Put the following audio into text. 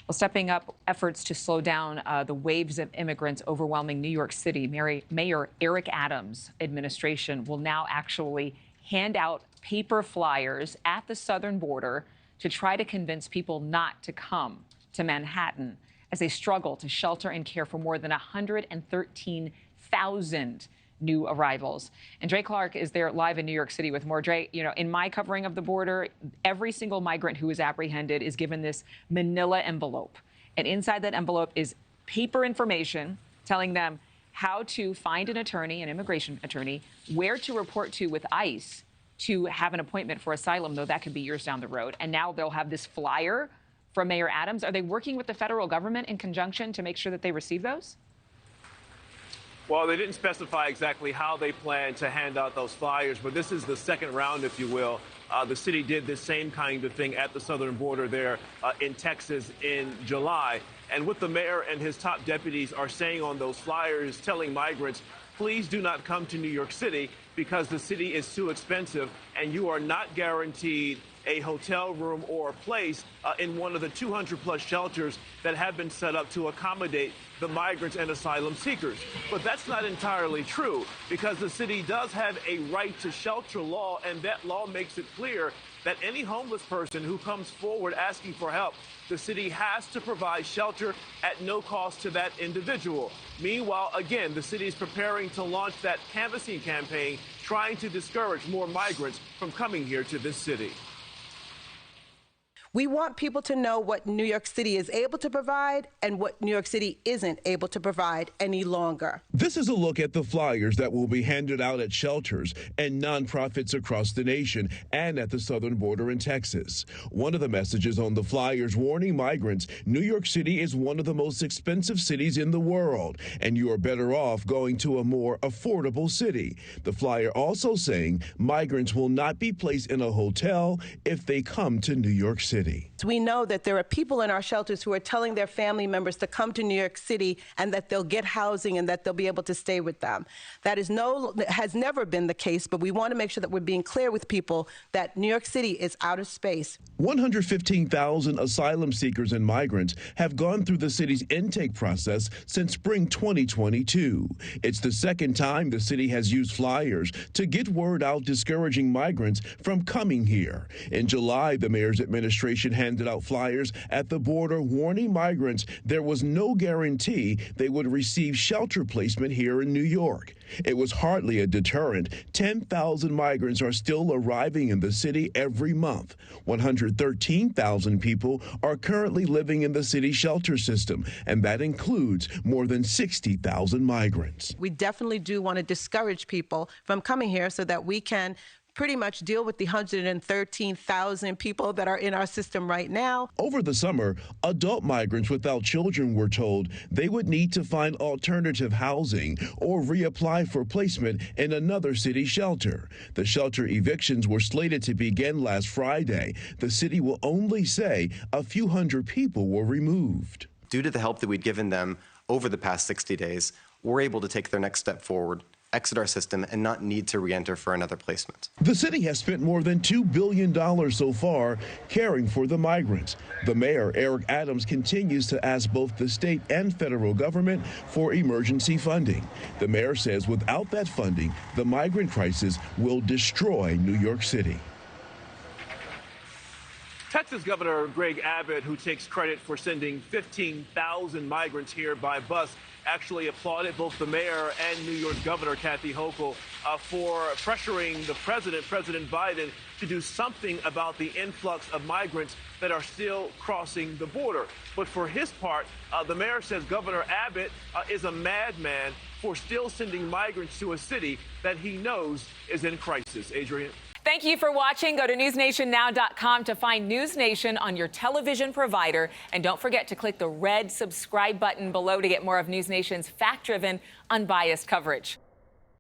Well, stepping up efforts to slow down the waves of immigrants overwhelming New York City, Mayor Eric Adams' administration will now actually hand out paper flyers at the southern border to try to convince people not to come to Manhattan as they struggle to shelter and care for more than 113,000 new arrivals. And Dre Clark is there live in New York City with more. Dre, in my covering of the border, every single migrant who is apprehended is given this manila envelope. And inside that envelope is paper information telling them how to find an attorney, an immigration attorney, where to report to with ICE to have an appointment for asylum, though that could be years down the road. And now they'll have this flyer from Mayor Adams. Are they working with the federal government in conjunction to make sure that they receive those? Well, they didn't specify exactly how they plan to hand out those flyers, but this is the second round, if you will. The city did the same kind of thing at the southern border there in Texas in July. And what the mayor and his top deputies are saying on those flyers, telling migrants, please do not come to New York City because the city is too expensive and you are not guaranteed a hotel room or a place in one of the 200-plus shelters that have been set up to accommodate the migrants and asylum seekers. But that's not entirely true, because the city does have a right to shelter law, and that law makes it clear that any homeless person who comes forward asking for help, the city has to provide shelter at no cost to that individual. Meanwhile, again, the city is preparing to launch that canvassing campaign, trying to discourage more migrants from coming here to this city. We want people to know what New York City is able to provide and what New York City isn't able to provide any longer. This is a look at the flyers that will be handed out at shelters and nonprofits across the nation and at the southern border in Texas. One of the messages on the flyers warning migrants New York City is one of the most expensive cities in the world, and you are better off going to a more affordable city. The flyer also saying migrants will not be placed in a hotel if they come to New York City. We know that there are people in our shelters who are telling their family members to come to New York City and that they'll get housing and that they'll be able to stay with them. That has never been the case, but we want to make sure that we're being clear with people that New York City is out of space. 115,000 asylum seekers and migrants have gone through the city's intake process since spring 2022. It's the second time the city has used flyers to get word out discouraging migrants from coming here. In July, the mayor's administration handed out flyers at the border warning migrants there was no guarantee they would receive shelter placement here in New York. It was hardly a deterrent. 10,000 migrants are still arriving in the city every month. 113,000 people are currently living in the city shelter system, and that includes more than 60,000 migrants. We definitely do want to discourage people from coming here so that we can pretty much deal with the 113,000 people that are in our system right now. Over the summer, adult migrants without children were told they would need to find alternative housing or reapply for placement in another city shelter. The shelter evictions were slated to begin last Friday. The city will only say a few hundred people were removed. Due to the help that we'd given them over the past 60 days, we're able to take their next step forward, exit our system, and not need to re-enter for another placement. The city has spent more than $2 billion so far caring for the migrants. The mayor, Eric Adams, continues to ask both the state and federal government for emergency funding. The mayor says without that funding, the migrant crisis will destroy New York City. Texas Governor Greg Abbott, who takes credit for sending 15,000 migrants here by bus, actually applauded both the mayor and New York Governor Kathy Hochul for pressuring the President Biden, to do something about the influx of migrants that are still crossing the border. But for his part, the mayor says Governor Abbott is a madman for still sending migrants to a city that he knows is in crisis. Adrienne? Thank you for watching. Go to newsnationnow.com to find NewsNation on your television provider. And don't forget to click the red subscribe button below to get more of NewsNation's fact-driven, unbiased coverage.